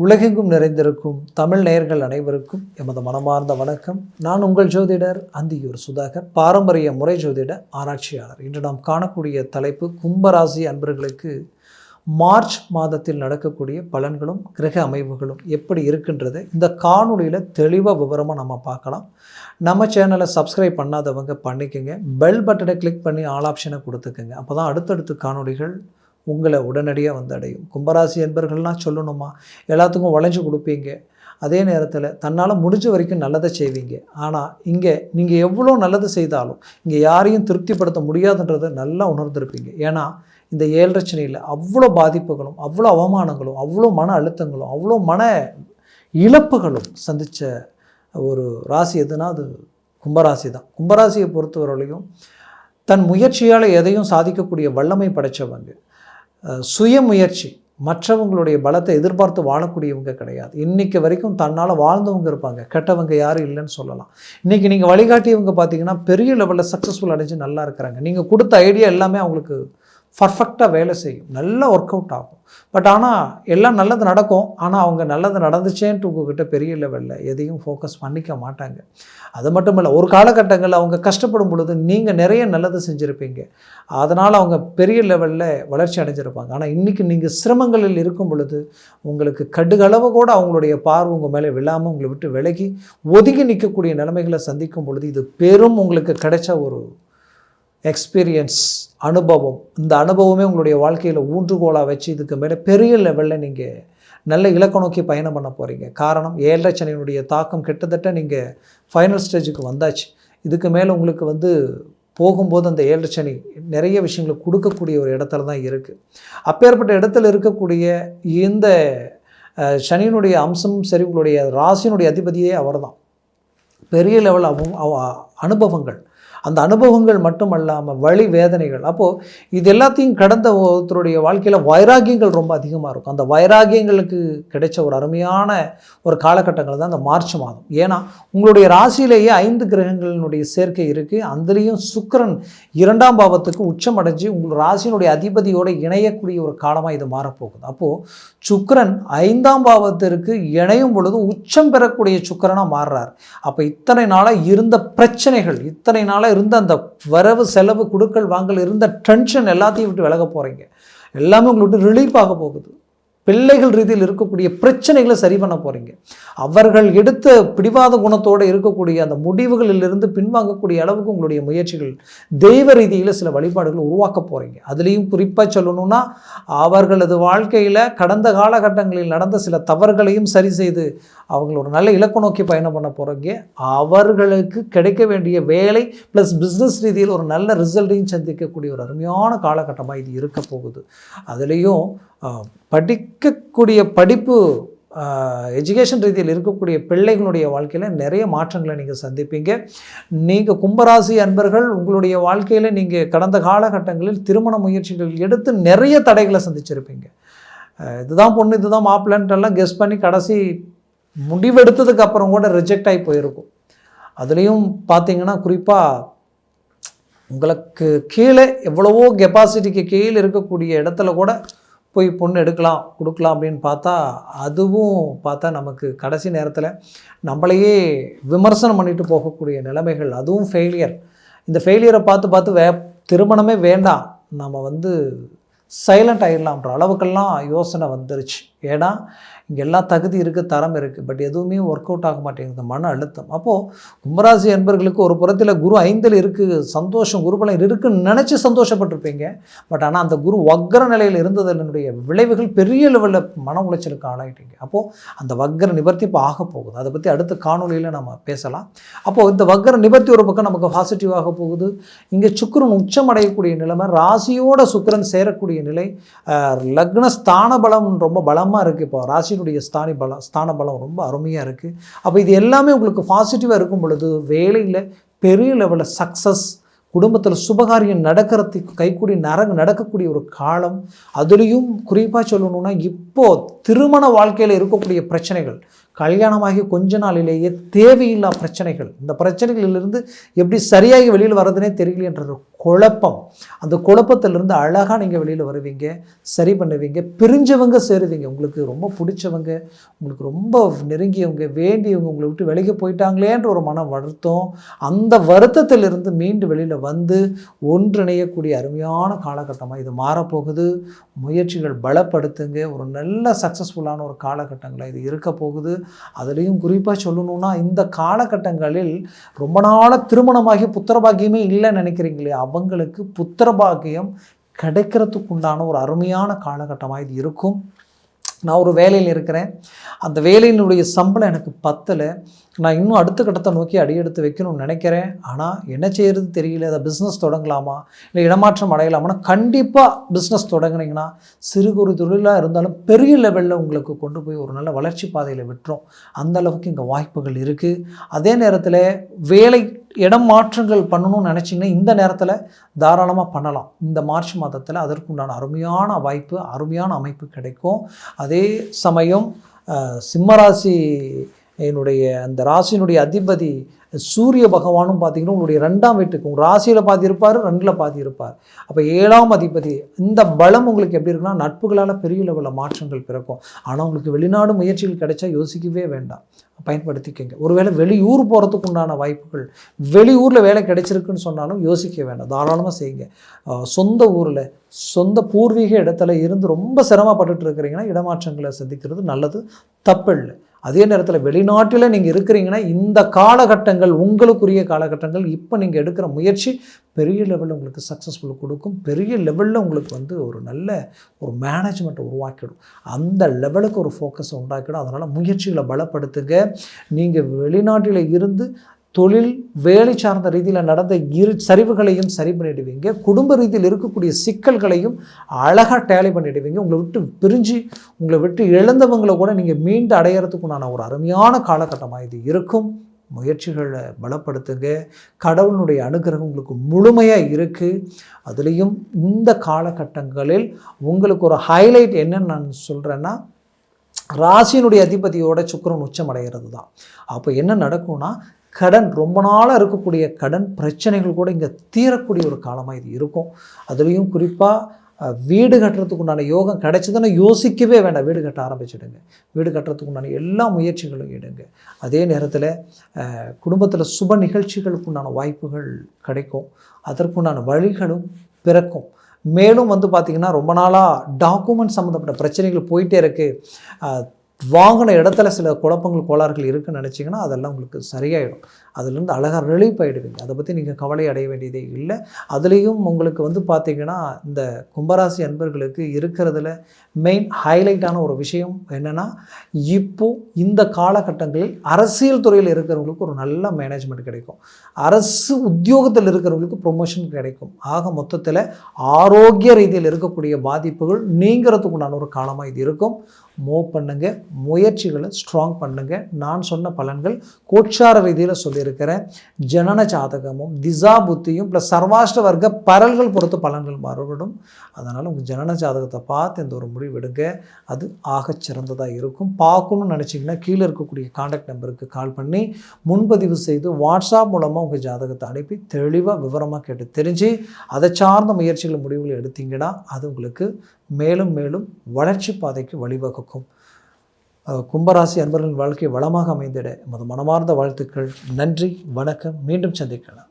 உலகெங்கும் நிறைந்திருக்கும் தமிழ் நேயர்கள் அனைவருக்கும் எமது மனமார்ந்த வணக்கம். நான் உங்கள் ஜோதிடர் அந்தியூர் சுதாகர், பாரம்பரிய முறை ஜோதிட ஆராய்ச்சியாளர். இன்று நாம் காணக்கூடிய தலைப்பு கும்பராசி அன்பர்களுக்கு மார்ச் மாதத்தில் நடக்கக்கூடிய பலன்களும் கிரக அமைவுகளும் எப்படி இருக்கின்றது இந்த காணொலியில் தெளிவாக விவரமாக நம்ம பார்க்கலாம். நம்ம சேனலை சப்ஸ்கிரைப் பண்ணாதவங்க பண்ணிக்கோங்க, பெல் பட்டனை கிளிக் பண்ணி ஆல் ஆப்ஷனை கொடுத்துக்கோங்க. அப்போ தான் அடுத்தடுத்து காணொலிகள் உங்களை உடனடியாக வந்து அடையும். கும்பராசி என்பர்கள்லாம் சொல்லணுமா, எல்லாத்துக்கும் வளைஞ்சு கொடுப்பீங்க, அதே நேரத்தில் தன்னால் முடிஞ்ச வரைக்கும் நல்லதை செய்வீங்க. ஆனால் இங்கே நீங்கள் எவ்வளோ நல்லது செய்தாலும் இங்கே யாரையும் திருப்திப்படுத்த முடியாதுன்றதை நல்லா உணர்ந்திருப்பீங்க. ஏன்னா இந்த 7.5 சனியில் அவ்வளோ பாதிப்புகளும், அவ்வளோ அவமானங்களும், அவ்வளோ மன அழுத்தங்களும், அவ்வளோ மன இழப்புகளும் சந்தித்த ஒரு ராசி எதுனா அது கும்பராசி தான். கும்பராசியை பொறுத்தவரையிலையும் தன் முயற்சியால் எதையும் சாதிக்கக்கூடிய வல்லமை படைத்தவங்க, சுயமுயற்சி, மற்றவங்களுடைய பலத்தை எதிர்பார்த்து வாழக்கூடியவங்க கிடையாது. இன்றைக்கி வரைக்கும் தன்னால் வாழ்ந்தவங்க இருப்பாங்க, கெட்டவங்க யாரும் இல்லைன்னு சொல்லலாம். இன்றைக்கி நீங்கள் வழிகாட்டியவங்க பார்த்தீங்கன்னா பெரிய லெவலில் சக்ஸஸ்ஃபுல் அடைஞ்சு நல்லா இருக்கிறாங்க. நீங்கள் கொடுத்த ஐடியா எல்லாமே அவங்களுக்கு பர்ஃபெக்டாக வேலை செய்யும், நல்லா ஒர்க் அவுட் ஆகும். பட் ஆனால் எல்லாம் நல்லது நடக்கும், ஆனால் அவங்க நல்லது நடந்துச்சேன்ட்டு உங்ககிட்ட பெரிய லெவலில் எதையும் ஃபோக்கஸ் பண்ணிக்க மாட்டாங்க. அது மட்டும் இல்லை, ஒரு காலகட்டங்களில் அவங்க கஷ்டப்படும் பொழுது நீங்கள் நிறைய நல்லது செஞ்சுருப்பீங்க, அதனால் அவங்க பெரிய லெவலில் வளர்ச்சி அடைஞ்சிருப்பாங்க. ஆனால் இன்றைக்கி நீங்கள் சிரமங்களில் இருக்கும் பொழுது உங்களுக்கு கடுகளவு கூட அவங்களுடைய பார்வை உங்கள் மேலே விழாமல் உங்களை விட்டு விலகி ஒதுங்கி நிற்கக்கூடிய நிலைமைகளை சந்திக்கும் பொழுது இது பெரும் உங்களுக்கு கிடைச்ச ஒரு எக்ஸ்பீரியன்ஸ், அனுபவம். இந்த அனுபவமே உங்களுடைய வாழ்க்கையில் ஊன்றுகோலாக வச்சு இதுக்கு மேலே பெரிய லெவலில் நீங்கள் நல்ல இலக்கை நோக்கி பயணம் பண்ண போகிறீங்க. காரணம் 7.5 சனியினுடைய தாக்கம் கிட்டத்தட்ட நீங்கள் ஃபைனல் ஸ்டேஜுக்கு வந்தாச்சு. இதுக்கு மேலே உங்களுக்கு போகும்போது அந்த 7.5 சனி நிறைய விஷயங்களை கொடுக்கக்கூடிய ஒரு இடத்துல தான் இருக்குது. அப்பேற்பட்ட இடத்துல இருக்கக்கூடிய இந்த சனியினுடைய அம்சமும் சரி, உங்களுடைய ராசியினுடைய அதிபதியே அவர் தான். பெரிய லெவல் அனுபவங்கள், அந்த அனுபவங்கள் மட்டும் அல்லாமல் வழி வேதனைகள். அப்போது இது எல்லாத்தையும் கடந்த ஒருத்தருடைய வாழ்க்கையில் வைராகியங்கள் ரொம்ப அதிகமாக இருக்கும். அந்த வைராகியங்களுக்கு கிடைச்ச ஒரு அருமையான ஒரு காலகட்டங்கள் தான் அந்த மார்ச் மாதம். ஏன்னா உங்களுடைய ராசியிலேயே 5 கிரகங்களினுடைய சேர்க்கை இருக்குது. அதுலேயும் சுக்கிரன் 2ஆம் பாவத்துக்கு உச்சம் அடைஞ்சு உங்கள் ராசியினுடைய அதிபதியோடு இணையக்கூடிய ஒரு காலமாக இது மாறப்போகுது. அப்போது சுக்கிரன் 5ஆம் பாவத்திற்கு இணையும் பொழுது உச்சம் பெறக்கூடிய சுக்கிரனாக மாறுறார். அப்போ இத்தனை நாளாக இருந்த பிரச்சனைகள், இத்தனை நாளாக இருந்த அந்த வரவு செலவு கொடுக்கல் வாங்கல் இருந்த டென்ஷன் எல்லாத்தையும் விட்டு விலக போகிறீங்க. எல்லாமே உங்களை விட்டு ரிலீஃப் ஆக போகுது. பிள்ளைகள் ரீதியில் இருக்கக்கூடிய பிரச்சனைகளை சரி பண்ண போகிறீங்க. அவர்கள் எடுத்த பிடிவாத குணத்தோடு இருக்கக்கூடிய அந்த முடிவுகளிலிருந்து பின்வாங்கக்கூடிய அளவுக்கு உங்களுடைய முயற்சிகள், தெய்வ ரீதியில் சில வழிபாடுகள் உருவாக்க போகிறீங்க. அதுலேயும் குறிப்பாக சொல்லணும்னா அவர்களது வாழ்க்கையில் கடந்த காலகட்டங்களில் நடந்த சில தவறுகளையும் சரி செய்து அவங்களோட நல்ல இலக்கு நோக்கி பயணம் பண்ண போகிறீங்க. அவர்களுக்கு கிடைக்க வேண்டிய வேலை ப்ளஸ் பிஸ்னஸ் ரீதியில் ஒரு நல்ல ரிசல்ட்டையும் சந்திக்கக்கூடிய ஒரு அருமையான காலகட்டமாக இது இருக்க போகுது. அதுலேயும் படிக்கக்கூடிய படிப்பு, எஜுகேஷன் ரீதியில் இருக்கக்கூடிய பிள்ளைகளுடைய வாழ்க்கையில் நிறைய மாற்றங்களை நீங்கள் சந்திப்பீங்க. நீங்கள் கும்பராசி அன்பர்கள் உங்களுடைய வாழ்க்கையில் நீங்கள் கடந்த காலகட்டங்களில் திருமண முயற்சிகள் எடுத்து நிறைய தடைகளை சந்திச்சிருப்பீங்க. இதுதான் பொண்ணு, இதுதான் மாப்பிள்ளைன்ட்டெல்லாம் கெஸ் பண்ணி கடைசி முடிவெடுத்ததுக்கு அப்புறம் கூட ரிஜெக்ட் ஆகி போயிருக்கும். அதுலேயும் பார்த்தீங்கன்னா குறிப்பாக உங்களுக்கு கீழே எவ்வளவோ கெப்பாசிட்டிக்கு கீழே இருக்கக்கூடிய இடத்துல கூட போய் பொண்ணு எடுக்கலாம் கொடுக்கலாம் அப்படின்னு பார்த்தா அதுவும் பார்த்தா நமக்கு கடைசி நேரத்தில் நம்மளையே விமர்சனம் பண்ணிட்டு போகக்கூடிய நிலைமைகள், அதுவும் ஃபெயிலியர். இந்த ஃபெயிலியரை பார்த்து திருமணமே வேண்டாம், நம்ம சைலண்ட் ஆகிடலாம்ன்ற அளவுக்கெல்லாம் யோசனை வந்துருச்சு. ஏன்னா இங்கே எல்லாம் தகுதி இருக்குது, தரம் இருக்குது, பட் எதுவுமே ஒர்க் அவுட் ஆக மாட்டேங்குது, மன அழுத்தம். அப்போது கும்பராசி என்பர்களுக்கு ஒரு புறத்தில் குரு 5ல் இருக்குது, சந்தோஷம், குருபலம் இருக்குன்னு நினச்சி சந்தோஷப்பட்டிருப்பீங்க. பட் ஆனால் அந்த குரு வக்ர நிலையில் இருந்ததனுடைய விளைவுகள் பெரிய லெவலில் மன உளைச்சலுக்கு ஆளாயிட்டீங்க. அப்போது அந்த வக்ர நிவர்த்தி இப்போ ஆக போகுது. அதை பற்றி அடுத்த காணொலியில் நம்ம பேசலாம். அப்போது இந்த வக்ர நிவர்த்தி ஒரு பக்கம் நமக்கு பாசிட்டிவாக போகுது. இங்கே சுக்கிரன் உச்சம் அடையக்கூடிய நிலைமை, ராசியோட சுக்கிரன் சேரக்கூடிய நிலை, லக்ன ஸ்தான பலம் ரொம்ப பலமாக இருக்குது. இப்போ ராசியினுடைய ஸ்தான பலம் ரொம்ப அருமையாக இருக்குது. அப்போ இது எல்லாமே உங்களுக்கு பாசிட்டிவாக இருக்கும் பொழுது வேலையில் பெரிய லெவலில் சக்ஸஸ், குடும்பத்தில் சுபகாரியம் நடக்கிறதுக்கு கைக்கூடி நடக்கக்கூடிய ஒரு காலம். அதுலேயும் குறிப்பாக சொல்லணும்னா இப்போது திருமண வாழ்க்கையில் இருக்கக்கூடிய பிரச்சனைகள், கல்யாணமாகி கொஞ்ச நாளிலேயே தேவையில்லா பிரச்சனைகள், இந்த பிரச்சனைகளிலிருந்து எப்படி சரியாகி வெளியில் வர்றதுனே தெரியல என்ற குழப்பம், அந்த குழப்பத்திலிருந்து அழகாக நீங்கள் வெளியில் வருவீங்க, சரி பண்ணுவீங்க, பிரிஞ்சவங்க சேருவீங்க. உங்களுக்கு ரொம்ப பிடிச்சவங்க, உங்களுக்கு ரொம்ப நெருங்கியவங்க, வேண்டியவங்க உங்களை விட்டு விலகி போயிட்டாங்களேன்ற ஒரு மன வருத்தம், அந்த வருத்தத்திலிருந்து மீண்டு வெளியில் வந்து ஒன்றிணையக்கூடிய அருமையான காலகட்டமாக இது மாறப்போகுது. முயற்சிகள் பலப்படுத்துங்க. ஒரு நல்ல சக்ஸஸ்ஃபுல்லான ஒரு காலகட்டங்களாக இது இருக்க போகுது. அதுலேயும் குறிப்பாக சொல்லணும்னா, இந்த காலகட்டங்களில் ரொம்ப நாளாக திருமணமாகி புத்திரபாகியமே இல்லைன்னு நினைக்கிறீங்களே, அவங்களுக்கு புத்திரபாகியம் கிடைக்கிறதுக்கு உண்டான ஒரு அருமையான காலகட்டமாக இது இருக்கும். நான் ஒரு வேலையில் இருக்கிறேன், அந்த வேலையினுடைய சம்பளம் எனக்கு பத்தலை, நான் இன்னும் அடுத்த கட்டத்தை நோக்கி அடியெடுத்து வைக்கணும்னு நினைக்கிறேன், ஆனால் என்ன செய்கிறது தெரியல, அதை பிஸ்னஸ் தொடங்கலாமா இல்லை இடமாற்றம் அடையலாமான்னா, கண்டிப்பாக பிஸ்னஸ் தொடங்கினீங்கன்னா சிறு குறு தொழிலாக இருந்தாலும் பெரிய லெவலில் உங்களுக்கு கொண்டு போய் ஒரு நல்ல வளர்ச்சி பாதையில் விட்டுரும். அந்த அளவுக்கு இங்கே வாய்ப்புகள் இருக்குது. அதே நேரத்தில் வேலை இடம் மாற்றங்கள் பண்ணணும்னு நினச்சிங்கன்னா இந்த நேரத்தில் தாராளமாக பண்ணலாம். இந்த மார்ச் மாதத்தில் அதற்குண்டான அருமையான வாய்ப்பு, அருமையான அமைப்பு கிடைக்கும். அதே சமயம் சிம்மராசி என்னுடைய அந்த ராசியினுடைய அதிபதி சூரிய பகவானும் பார்த்திங்கன்னா உங்களுடைய 2ஆம் வீட்டுக்கு, உங்கள் ராசியில் பாதி இருப்பார், 2ல் பாதி இருப்பார். அப்போ 7ஆம் அதிபதி, இந்த பலம் உங்களுக்கு எப்படி இருக்குன்னா நட்புகளால் பெரிய லெவலில் மாற்றங்கள் பிறக்கும். ஆனால் உங்களுக்கு வெளிநாடு முயற்சிகள் கிடைச்சா யோசிக்கவே வேண்டாம், பயன்படுத்திக்கங்க. ஒருவேளை வெளியூர் போகிறதுக்கு உண்டான வாய்ப்புகள், வெளியூரில் வேலை கிடைச்சிருக்குன்னு சொன்னாலும் யோசிக்க வேண்டாம், தாராளமாக செய்யுங்க. சொந்த ஊரில் சொந்த பூர்வீக இடத்துல இருந்து ரொம்ப சிரமப்பட்டுட்டு இருக்கிறீங்கன்னா இடமாற்றங்களை சந்திக்கிறது நல்லது, தப்பில்லை. அதே நேரத்தில் வெளிநாட்டில் நீங்கள் இருக்கிறீங்கன்னா இந்த காலகட்டங்கள் உங்களுக்குரிய காலகட்டங்கள். இப்போ நீங்கள் எடுக்கிற முயற்சி பெரிய லெவலில் உங்களுக்கு சக்ஸஸ்ஃபுல் கொடுக்கும், பெரிய லெவலில் உங்களுக்கு ஒரு நல்ல ஒரு மேனேஜ்மெண்ட்டை உருவாக்கிடும், அந்த லெவலுக்கு ஒரு ஃபோக்கஸை உண்டாக்கிடும். அதனால் முயற்சிகளை பலப்படுத்துங்க. நீங்கள் வெளிநாட்டில் இருந்து தொழில் வேலை சார்ந்த ரீதியில் நடந்த சரிவுகளையும் சரி பண்ணிடுவீங்க. குடும்ப ரீதியில் இருக்கக்கூடிய சிக்கல்களையும் அழகாக டேலி பண்ணிடுவீங்க. உங்களை விட்டு பிரிஞ்சு உங்களை விட்டு இழந்தவங்களை கூட நீங்கள் மீண்டு அடையிறதுக்குண்டான ஒரு அருமையான காலகட்டமாக இது இருக்கும். முயற்சிகளை பலப்படுத்துங்க. கடவுளுடைய அனுகிரகம் உங்களுக்கு முழுமையாக இருக்குது. அதுலேயும் இந்த காலகட்டங்களில் உங்களுக்கு ஒரு ஹைலைட் என்னன்னு நான் சொல்கிறேன்னா, ராசியினுடைய அதிபதியோட சுக்கிரன் உச்சம் அடைகிறது தான். அப்போ என்ன நடக்கும்னா, கடன், ரொம்ப நாளாக இருக்கக்கூடிய கடன் பிரச்சனைகள் கூட இங்கே தீரக்கூடிய ஒரு காலமாக இது இருக்கும். அதுலேயும் குறிப்பாக வீடு கட்டுறதுக்கு உண்டான யோகம் கிடைச்சதுன்னா யோசிக்கவே வேண்டாம், வீடு கட்ட ஆரம்பிச்சிடுங்க. வீடு கட்டுறதுக்கு உண்டான எல்லா முயற்சிகளும் எடுங்க. அதே நேரத்தில் குடும்பத்தில் சுப நிகழ்ச்சிகளுக்கு உண்டான வாய்ப்புகள் கிடைக்கும், அதற்குண்டான வழிகளும் பிறக்கும். மேலும் பார்த்திங்கன்னா ரொம்ப நாளாக டாக்குமெண்ட் சம்மந்தப்பட்ட பிரச்சனைகள் போயிட்டே இருக்குது, வாங்கின இடத்துல சில குழப்பங்கள் கோளாறுகள் இருக்குதுன்னு நினச்சிங்கன்னா அதெல்லாம் உங்களுக்கு சரியாயிடும். அதுலேருந்து அழகாக ரிலீஃப் ஆகிடுவீங்க. அதை பற்றி நீங்கள் கவலை அடைய வேண்டியதே இல்லை. அதுலேயும் உங்களுக்கு பார்த்திங்கன்னா இந்த கும்பராசி அன்பர்களுக்கு இருக்கிறதுல மெயின் ஹைலைட்டான ஒரு விஷயம் என்னென்னா, இப்போது இந்த காலகட்டங்களில் அரசியல் துறையில் இருக்கிறவங்களுக்கு ஒரு நல்ல மேனேஜ்மெண்ட் கிடைக்கும், அரசு உத்தியோகத்தில் இருக்கிறவங்களுக்கு ப்ரொமோஷன் கிடைக்கும். ஆக மொத்தத்தில் ஆரோக்கிய ரீதியில் இருக்கக்கூடிய பாதிப்புகள் நீங்கிறதுக்குண்டான ஒரு காலமாக இது இருக்கும். மூவ் பண்ணுங்க, முயற்சிகளை ஸ்ட்ராங் பண்ணுங்க. நான் சொன்ன பலன்கள் கோட்சார ரீதியில் சொல்லியிருக்கிறேன். ஜனன ஜாதகமும் திசா புத்தியும் ப்ளஸ் சர்வாஷ்ட வர்க்க பரல்கள் பொறுத்து பலன்கள் மாறுபடும். அதனால் உங்கள் ஜனன ஜாதகத்தை பார்த்து இந்த ஒரு முடிவு எடுங்க, அது ஆகச் சிறந்ததாக இருக்கும். பார்க்கணும்னு நினச்சிங்கன்னா கீழே இருக்கக்கூடிய கான்டாக்ட் நம்பருக்கு கால் பண்ணி முன்பதிவு செய்து வாட்ஸ்அப் மூலமாக உங்கள் ஜாதகத்தை அனுப்பி தெளிவாக விவரமாக கேட்டு தெரிஞ்சு அதை சார்ந்த முயற்சிகள் முடிவுகளை எடுத்தீங்கன்னா அது உங்களுக்கு மேலும் மேலும் வளர்ச்சி பாதைக்கு வழிவகுக்கும். கும்பராசி அன்பர்களின் வாழ்க்கை வளமாக அமைந்திட எமது மனமார்ந்த வாழ்த்துக்கள். நன்றி, வணக்கம். மீண்டும் சந்திக்கலாம்.